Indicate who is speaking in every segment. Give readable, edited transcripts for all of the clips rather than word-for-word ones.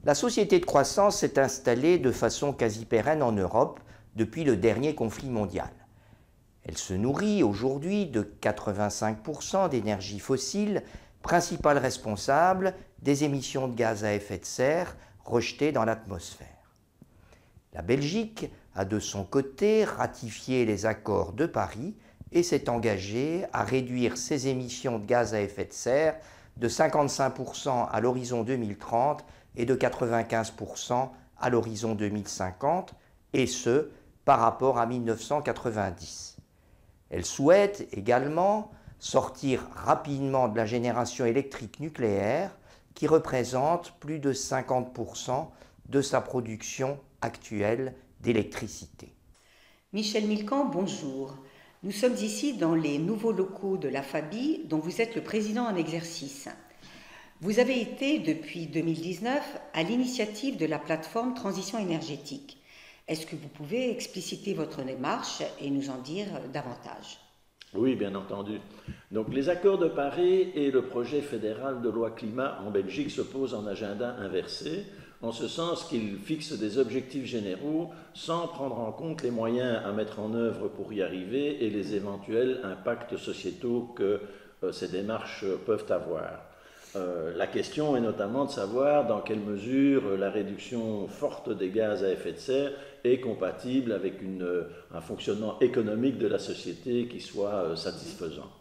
Speaker 1: La société de croissance s'est installée de façon quasi pérenne en Europe depuis le dernier conflit mondial. Elle se nourrit aujourd'hui de 85% d'énergie fossile, principal responsable des émissions de gaz à effet de serre rejetées dans l'atmosphère. La Belgique a de son côté ratifié les accords de Paris et s'est engagée à réduire ses émissions de gaz à effet de serre de 55% à l'horizon 2030 et de 95% à l'horizon 2050, et ce, par rapport à 1990. Elle souhaite également sortir rapidement de la génération électrique nucléaire, qui représente plus de 50% de sa production actuelle d'électricité.
Speaker 2: Michel Milquant, bonjour. Nous sommes ici dans les nouveaux locaux de la FABI, dont vous êtes le président en exercice. Vous avez été, depuis 2019, à l'initiative de la plateforme Transition énergétique. Est-ce que vous pouvez expliciter votre démarche et nous en dire davantage?
Speaker 3: Oui, bien entendu. Donc, les accords de Paris et le projet fédéral de loi climat en Belgique se posent en agenda inversé, en ce sens qu'ils fixent des objectifs généraux sans prendre en compte les moyens à mettre en œuvre pour y arriver et les éventuels impacts sociétaux que ces démarches peuvent avoir. La question est notamment de savoir dans quelle mesure la réduction forte des gaz à effet de serre est compatible avec un fonctionnement économique de la société qui soit satisfaisant.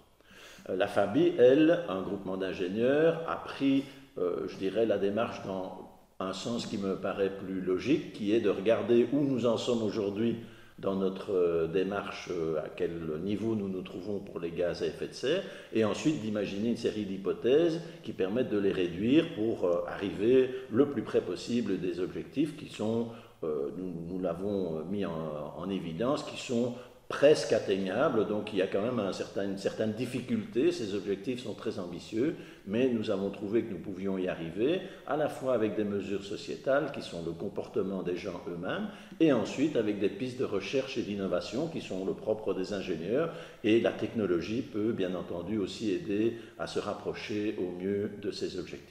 Speaker 3: La FABI, elle, un groupement d'ingénieurs, a pris, je dirais, la démarche dans un sens qui me paraît plus logique, qui est de regarder où nous en sommes aujourd'hui dans notre démarche, à quel niveau nous nous trouvons pour les gaz à effet de serre, et ensuite d'imaginer une série d'hypothèses qui permettent de les réduire pour arriver le plus près possible des objectifs qui sont, nous l'avons mis en évidence, qui sont presque atteignables. Donc il y a quand même une certaine difficulté. Ces objectifs sont très ambitieux, mais nous avons trouvé que nous pouvions y arriver, à la fois avec des mesures sociétales qui sont le comportement des gens eux-mêmes, et ensuite avec des pistes de recherche et d'innovation qui sont le propre des ingénieurs, et la technologie peut bien entendu aussi aider à se rapprocher au mieux de ces objectifs.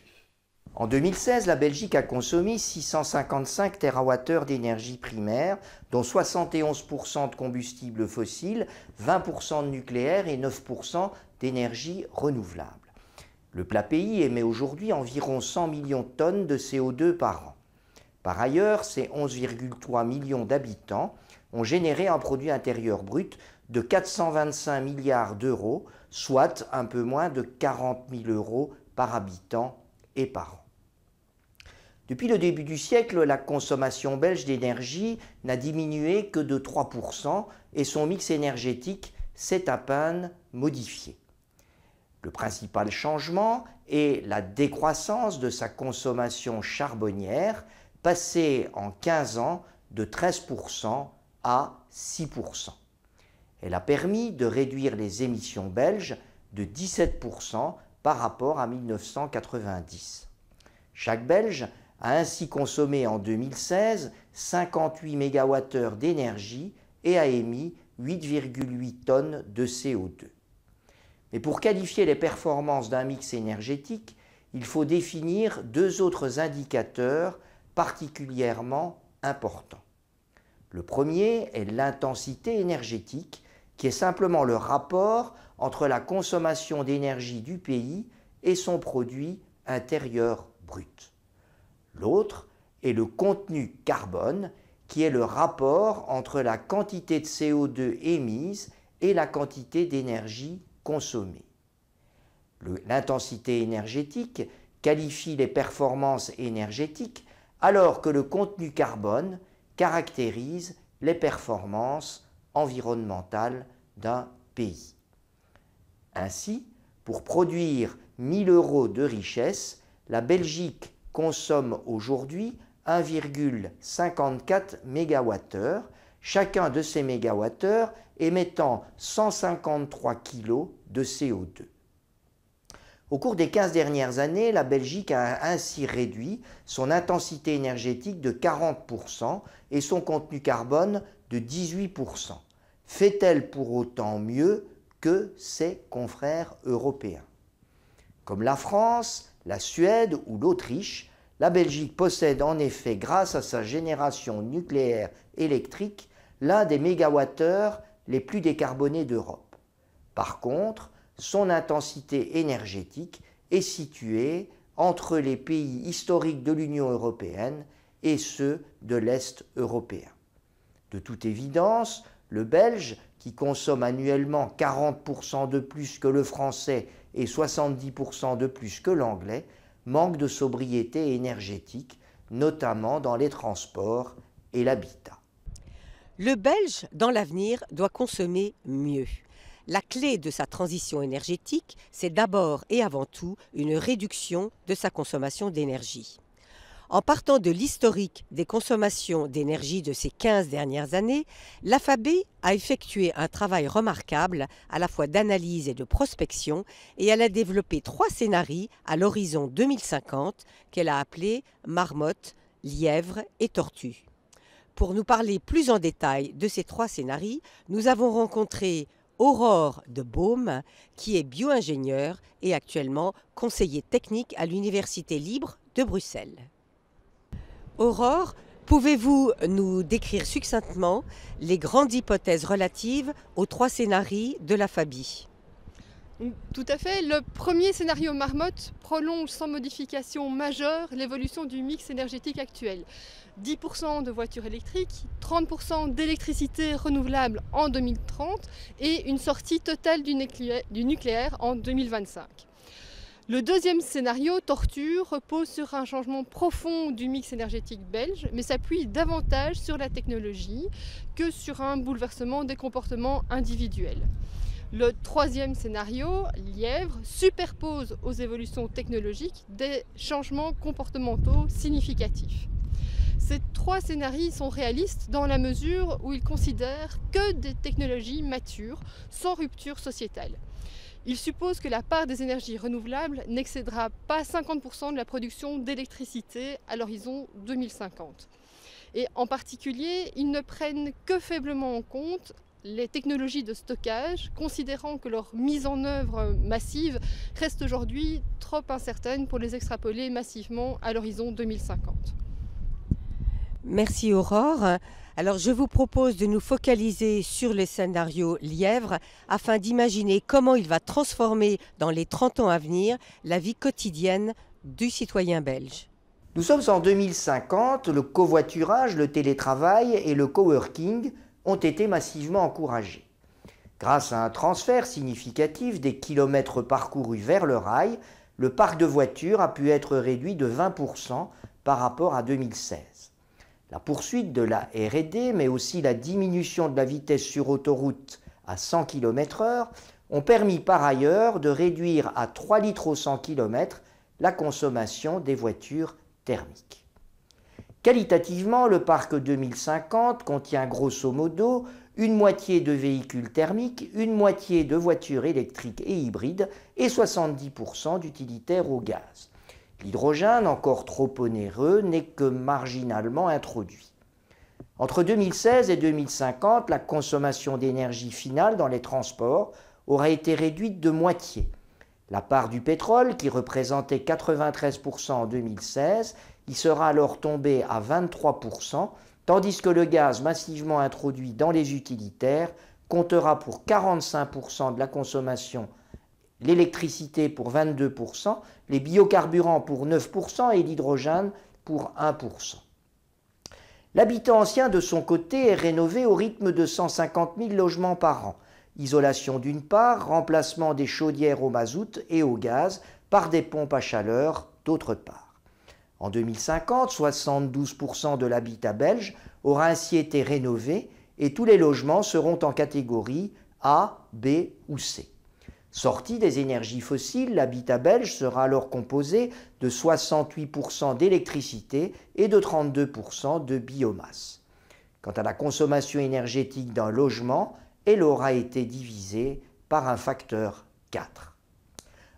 Speaker 1: En 2016, la Belgique a consommé 655 TWh d'énergie primaire, dont 71% de combustibles fossiles, 20% de nucléaire et 9% d'énergie renouvelable. Le plat pays émet aujourd'hui environ 100 millions de tonnes de CO2 par an. Par ailleurs, ces 11,3 millions d'habitants ont généré un produit intérieur brut de 425 milliards d'euros, soit un peu moins de 40 000 euros par habitant et par an. Depuis le début du siècle, la consommation belge d'énergie n'a diminué que de 3% et son mix énergétique s'est à peine modifié. Le principal changement est la décroissance de sa consommation charbonnière, passée en 15 ans de 13% à 6%. Elle a permis de réduire les émissions belges de 17% par rapport à 1990. Chaque Belge a ainsi consommé en 2016 58 MWh d'énergie et a émis 8,8 tonnes de CO2. Mais pour qualifier les performances d'un mix énergétique, il faut définir deux autres indicateurs particulièrement importants. Le premier est l'intensité énergétique, qui est simplement le rapport entre la consommation d'énergie du pays et son produit intérieur brut. L'autre est le contenu carbone, qui est le rapport entre la quantité de CO2 émise et la quantité d'énergie consommée. L'intensité énergétique qualifie les performances énergétiques, alors que le contenu carbone caractérise les performances environnementales d'un pays. Ainsi, pour produire 1 000 € de richesse, la Belgique consomme aujourd'hui 1,54 MWh, chacun de ces mégawattheures émettant 153 kg de CO2. Au cours des 15 dernières années, la Belgique a ainsi réduit son intensité énergétique de 40% et son contenu carbone de 18%. Fait-elle pour autant mieux que ses confrères européens? Comme la France, la Suède ou l'Autriche, La Belgique possède en effet, grâce à sa génération nucléaire électrique, l'un des mégawattheures les plus décarbonés d'Europe. Par contre, son intensité énergétique est située entre les pays historiques de l'Union européenne et ceux de l'Est européen. De toute évidence, le Belge, qui consomme annuellement 40% de plus que le Français et 70% de plus que l'Anglais, manque de sobriété énergétique, notamment dans les transports et l'habitat.
Speaker 4: Le Belge, dans l'avenir, doit consommer mieux. La clé de sa transition énergétique, c'est d'abord et avant tout une réduction de sa consommation d'énergie. En partant de l'historique des consommations d'énergie de ces 15 dernières années, l'AFAB a effectué un travail remarquable à la fois d'analyse et de prospection et elle a développé 3 scénarios à l'horizon 2050 qu'elle a appelés marmotte, lièvre et tortue. Pour nous parler plus en détail de ces 3 scénarios, nous avons rencontré Aurore de Baume, qui est bio-ingénieure et actuellement conseiller technique à l'Université libre de Bruxelles. Aurore, pouvez-vous nous décrire succinctement les grandes hypothèses relatives aux 3 scénarios de l'AFAB?
Speaker 5: Tout à fait. Le premier scénario marmotte prolonge sans modification majeure l'évolution du mix énergétique actuel. 10% de voitures électriques, 30% d'électricité renouvelable en 2030 et une sortie totale du nucléaire en 2025. Le deuxième scénario, torture, repose sur un changement profond du mix énergétique belge, mais s'appuie davantage sur la technologie que sur un bouleversement des comportements individuels. Le troisième scénario, lièvre, superpose aux évolutions technologiques des changements comportementaux significatifs. Ces 3 scénarios sont réalistes dans la mesure où ils considèrent que des technologies matures, sans rupture sociétale. Ils supposent que la part des énergies renouvelables n'excédera pas 50% de la production d'électricité à l'horizon 2050. Et en particulier, ils ne prennent que faiblement en compte les technologies de stockage, considérant que leur mise en œuvre massive reste aujourd'hui trop incertaine pour les extrapoler massivement à l'horizon 2050.
Speaker 4: Merci Aurore. Alors je vous propose de nous focaliser sur le scénario lièvre afin d'imaginer comment il va transformer dans les 30 ans à venir la vie quotidienne du citoyen belge.
Speaker 1: Nous sommes en 2050, le covoiturage, le télétravail et le coworking ont été massivement encouragés. Grâce à un transfert significatif des kilomètres parcourus vers le rail, le parc de voitures a pu être réduit de 20% par rapport à 2016. La poursuite de la R&D, mais aussi la diminution de la vitesse sur autoroute à 100 km/h ont permis par ailleurs de réduire à 3 litres au 100 km la consommation des voitures thermiques. Qualitativement, le parc 2050 contient grosso modo une moitié de véhicules thermiques, une moitié de voitures électriques et hybrides et 70% d'utilitaires au gaz. L'hydrogène, encore trop onéreux, n'est que marginalement introduit. Entre 2016 et 2050, la consommation d'énergie finale dans les transports aura été réduite de moitié. La part du pétrole, qui représentait 93% en 2016, y sera alors tombée à 23%, tandis que le gaz massivement introduit dans les utilitaires comptera pour 45% de la consommation, l'électricité pour 22%, les biocarburants pour 9% et l'hydrogène pour 1%. L'habitat ancien, de son côté, est rénové au rythme de 150 000 logements par an. Isolation d'une part, remplacement des chaudières au mazout et au gaz par des pompes à chaleur d'autre part. En 2050, 72% de l'habitat belge aura ainsi été rénové et tous les logements seront en catégorie A, B ou C. Sorti des énergies fossiles, l'habitat belge sera alors composé de 68% d'électricité et de 32% de biomasse. Quant à la consommation énergétique d'un logement, elle aura été divisée par un facteur 4.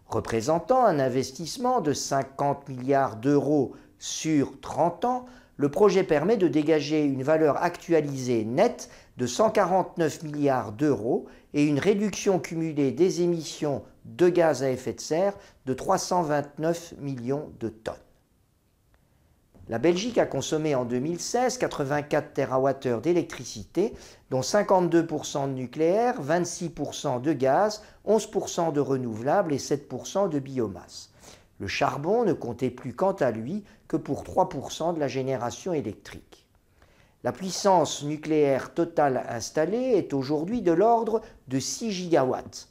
Speaker 1: Représentant un investissement de 50 milliards d'euros sur 30 ans, le projet permet de dégager une valeur actualisée nette de 149 milliards d'euros et une réduction cumulée des émissions de gaz à effet de serre de 329 millions de tonnes. La Belgique a consommé en 2016 84 TWh d'électricité, dont 52% de nucléaire, 26% de gaz, 11% de renouvelables et 7% de biomasse. Le charbon ne comptait plus quant à lui que pour 3% de la génération électrique. La puissance nucléaire totale installée est aujourd'hui de l'ordre de 6 gigawatts.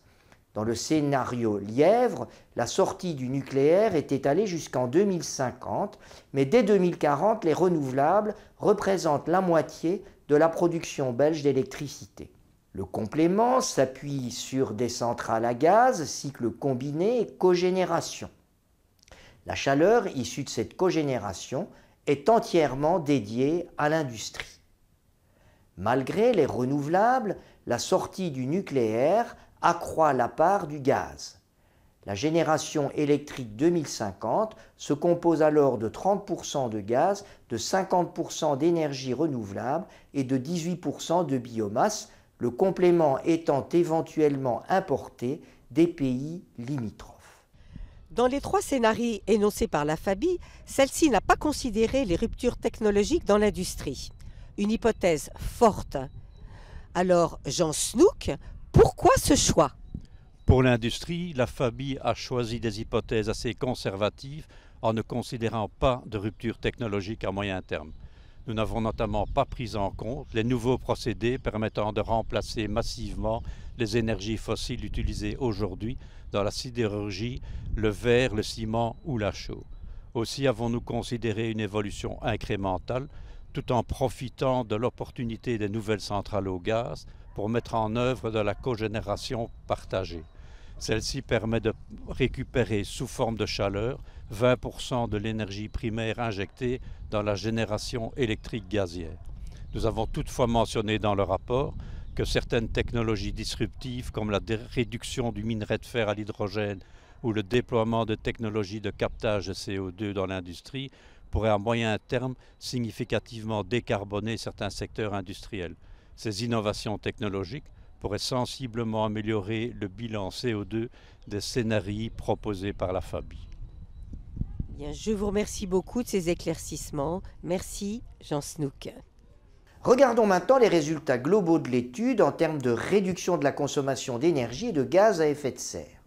Speaker 1: Dans le scénario Lièvre, la sortie du nucléaire est étalée jusqu'en 2050, mais dès 2040, les renouvelables représentent la moitié de la production belge d'électricité. Le complément s'appuie sur des centrales à gaz, cycle combiné et cogénération. La chaleur issue de cette cogénération est entièrement dédiée à l'industrie. Malgré les renouvelables, la sortie du nucléaire accroît la part du gaz. La génération électrique 2050 se compose alors de 30% de gaz, de 50% d'énergie renouvelable et de 18% de biomasse, le complément étant éventuellement importé des pays limitrophes.
Speaker 4: Dans les 3 scénarios énoncés par la FABI, celle-ci n'a pas considéré les ruptures technologiques dans l'industrie. Une hypothèse forte. Alors, Jean Snoek, pourquoi ce choix?
Speaker 6: Pour l'industrie, la FABI a choisi des hypothèses assez conservatives en ne considérant pas de rupture technologique à moyen terme. Nous n'avons notamment pas pris en compte les nouveaux procédés permettant de remplacer massivement les énergies fossiles utilisées aujourd'hui dans la sidérurgie, le verre, le ciment ou la chaux. Aussi avons-nous considéré une évolution incrémentale tout en profitant de l'opportunité des nouvelles centrales au gaz pour mettre en œuvre de la cogénération partagée. Celle-ci permet de récupérer sous forme de chaleur 20% de l'énergie primaire injectée dans la génération électrique gazière. Nous avons toutefois mentionné dans le rapport que certaines technologies disruptives comme la réduction du minerai de fer à l'hydrogène ou le déploiement de technologies de captage de CO2 dans l'industrie pourraient à moyen terme significativement décarboner certains secteurs industriels. Ces innovations technologiques pourraient sensiblement améliorer le bilan CO2 des scénarios proposés par la FABI.
Speaker 4: Bien, je vous remercie beaucoup de ces éclaircissements. Merci, Jean Snoek.
Speaker 1: Regardons maintenant les résultats globaux de l'étude en termes de réduction de la consommation d'énergie et de gaz à effet de serre.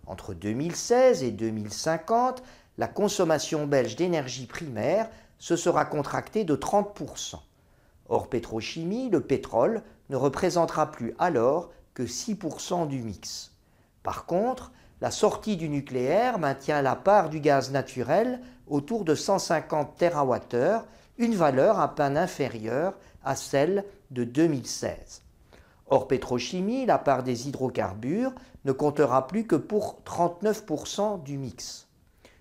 Speaker 1: Entre 2016 et 2050, la consommation belge d'énergie primaire se sera contractée de 30%. Hors pétrochimie, le pétrole ne représentera plus alors que 6% du mix. Par contre, la sortie du nucléaire maintient la part du gaz naturel autour de 150 TWh, une valeur à peine inférieure à celle de 2016. Hors pétrochimie, la part des hydrocarbures ne comptera plus que pour 39% du mix.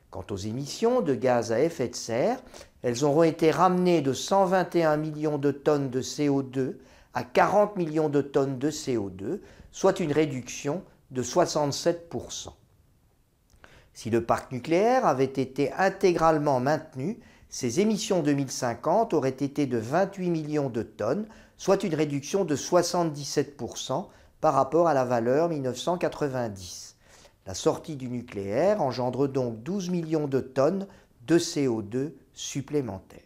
Speaker 1: Quant aux émissions de gaz à effet de serre, elles auront été ramenées de 121 millions de tonnes de CO2 à 40 millions de tonnes de CO2, soit une réduction de 67%. Si le parc nucléaire avait été intégralement maintenu, ses émissions 2050 auraient été de 28 millions de tonnes, soit une réduction de 77% par rapport à la valeur 1990. La sortie du nucléaire engendre donc 12 millions de tonnes de CO2 supplémentaires.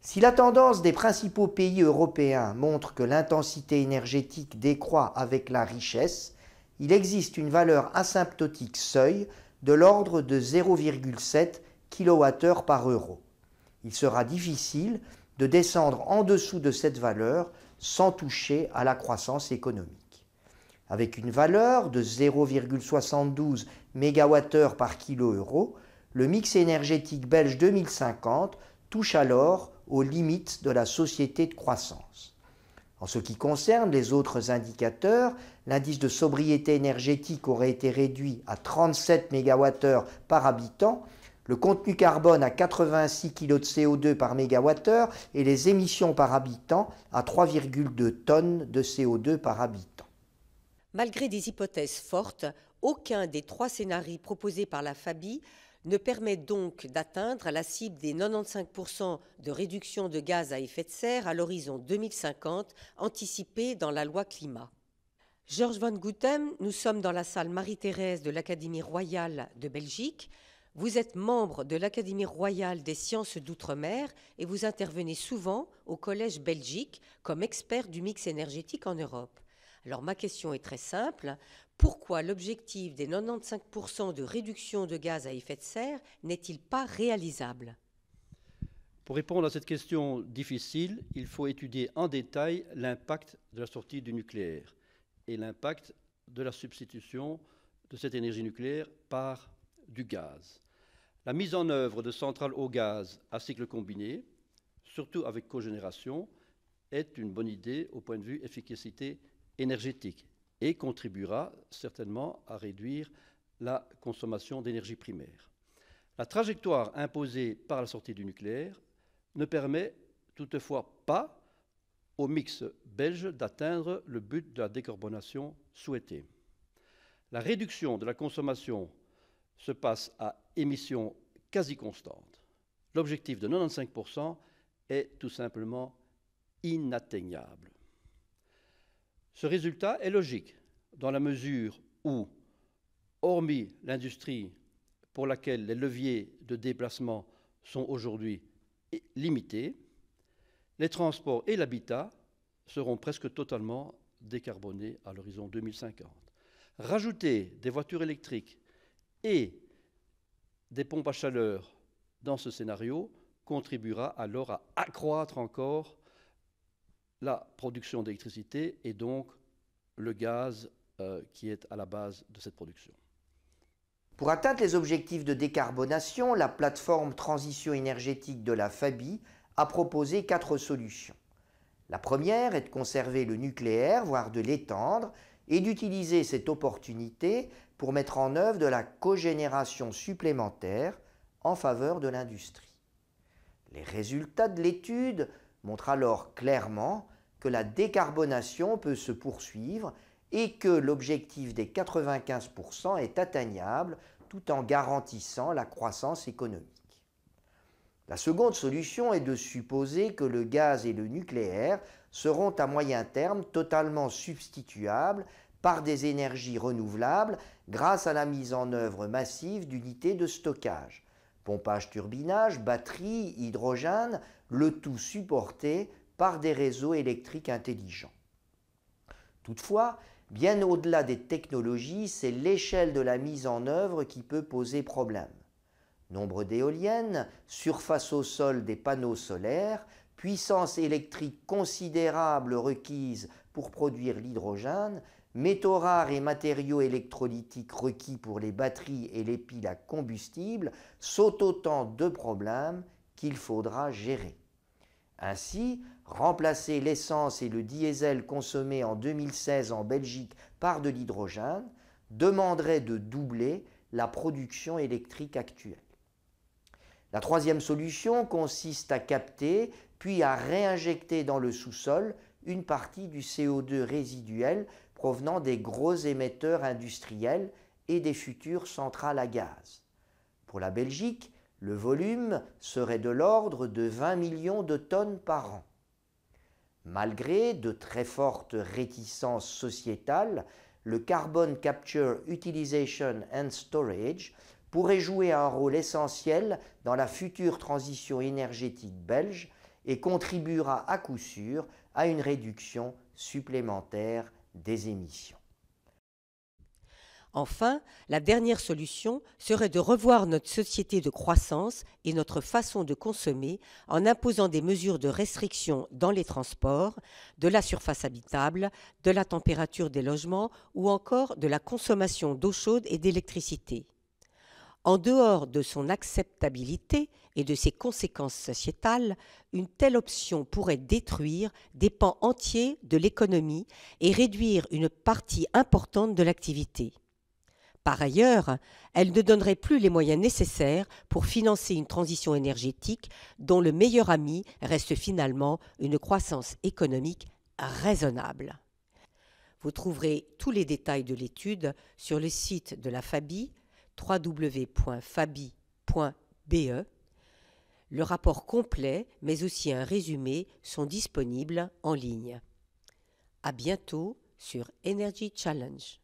Speaker 1: Si la tendance des principaux pays européens montre que l'intensité énergétique décroît avec la richesse, il existe une valeur asymptotique seuil de l'ordre de 0,7 kWh par euro. Il sera difficile de descendre en dessous de cette valeur sans toucher à la croissance économique. Avec une valeur de 0,72 MWh par kilo-euro, le mix énergétique belge 2050 touche alors aux limites de la société de croissance. En ce qui concerne les autres indicateurs, l'indice de sobriété énergétique aurait été réduit à 37 MWh par habitant, le contenu carbone à 86 kg de CO2 par mégawattheure et les émissions par habitant à 3,2 tonnes de CO2 par habitant.
Speaker 4: Malgré des hypothèses fortes, aucun des 3 scénarios proposés par la FABI ne permet donc d'atteindre la cible des 95% de réduction de gaz à effet de serre à l'horizon 2050 anticipée dans la loi climat. Georges Van Gouthem, nous sommes dans la salle Marie-Thérèse de l'Académie royale de Belgique. Vous êtes membre de l'Académie royale des sciences d'outre-mer et vous intervenez souvent au Collège Belgique comme expert du mix énergétique en Europe. Alors ma question est très simple. Pourquoi l'objectif des 95% de réduction de gaz à effet de serre n'est-il pas réalisable ?
Speaker 7: Pour répondre à cette question difficile, il faut étudier en détail l'impact de la sortie du nucléaire et l'impact de la substitution de cette énergie nucléaire par du gaz. La mise en œuvre de centrales au gaz à cycle combiné, surtout avec cogénération, est une bonne idée au point de vue efficacité énergétique et contribuera certainement à réduire la consommation d'énergie primaire. La trajectoire imposée par la sortie du nucléaire ne permet toutefois pas au mix belge d'atteindre le but de la décarbonation souhaitée. La réduction de la consommation se passe à émissions quasi constantes. L'objectif de 95% est tout simplement inatteignable. Ce résultat est logique dans la mesure où, hormis l'industrie pour laquelle les leviers de déplacement sont aujourd'hui limités, les transports et l'habitat seront presque totalement décarbonés à l'horizon 2050. Rajouter des voitures électriques et des pompes à chaleur dans ce scénario contribuera alors à accroître encore la production d'électricité et donc le gaz qui est à la base de cette production.
Speaker 1: Pour atteindre les objectifs de décarbonation, la plateforme transition énergétique de la FABI a proposé 4 solutions. La première est de conserver le nucléaire, voire de l'étendre, et d'utiliser cette opportunité pour mettre en œuvre de la cogénération supplémentaire en faveur de l'industrie. Les résultats de l'étude montrent alors clairement que la décarbonation peut se poursuivre et que l'objectif des 95% est atteignable tout en garantissant la croissance économique. La seconde solution est de supposer que le gaz et le nucléaire seront à moyen terme totalement substituables par des énergies renouvelables grâce à la mise en œuvre massive d'unités de stockage, pompage, turbinage, batterie, hydrogène, le tout supporté par des réseaux électriques intelligents. Toutefois, bien au-delà des technologies, c'est l'échelle de la mise en œuvre qui peut poser problème. Nombre d'éoliennes, surface au sol des panneaux solaires, puissance électrique considérable requise pour produire l'hydrogène, métaux rares et matériaux électrolytiques requis pour les batteries et les piles à combustible sont autant de problèmes qu'il faudra gérer. Ainsi, remplacer l'essence et le diesel consommés en 2016 en Belgique par de l'hydrogène demanderait de doubler la production électrique actuelle. La troisième solution consiste à capter puis à réinjecter dans le sous-sol une partie du CO2 résiduel provenant des gros émetteurs industriels et des futures centrales à gaz. Pour la Belgique, le volume serait de l'ordre de 20 millions de tonnes par an. Malgré de très fortes réticences sociétales, le Carbon Capture, Utilisation and Storage pourrait jouer un rôle essentiel dans la future transition énergétique belge et contribuera à coup sûr à une réduction supplémentaire des émissions.
Speaker 4: Enfin, la dernière solution serait de revoir notre société de croissance et notre façon de consommer en imposant des mesures de restriction dans les transports, de la surface habitable, de la température des logements ou encore de la consommation d'eau chaude et d'électricité. En dehors de son acceptabilité et de ses conséquences sociétales, une telle option pourrait détruire des pans entiers de l'économie et réduire une partie importante de l'activité. Par ailleurs, elle ne donnerait plus les moyens nécessaires pour financer une transition énergétique dont le meilleur ami reste finalement une croissance économique raisonnable. Vous trouverez tous les détails de l'étude sur le site de la FABI, www.fabi.be. Le rapport complet, mais aussi un résumé, sont disponibles en ligne. À bientôt sur Energy Challenge.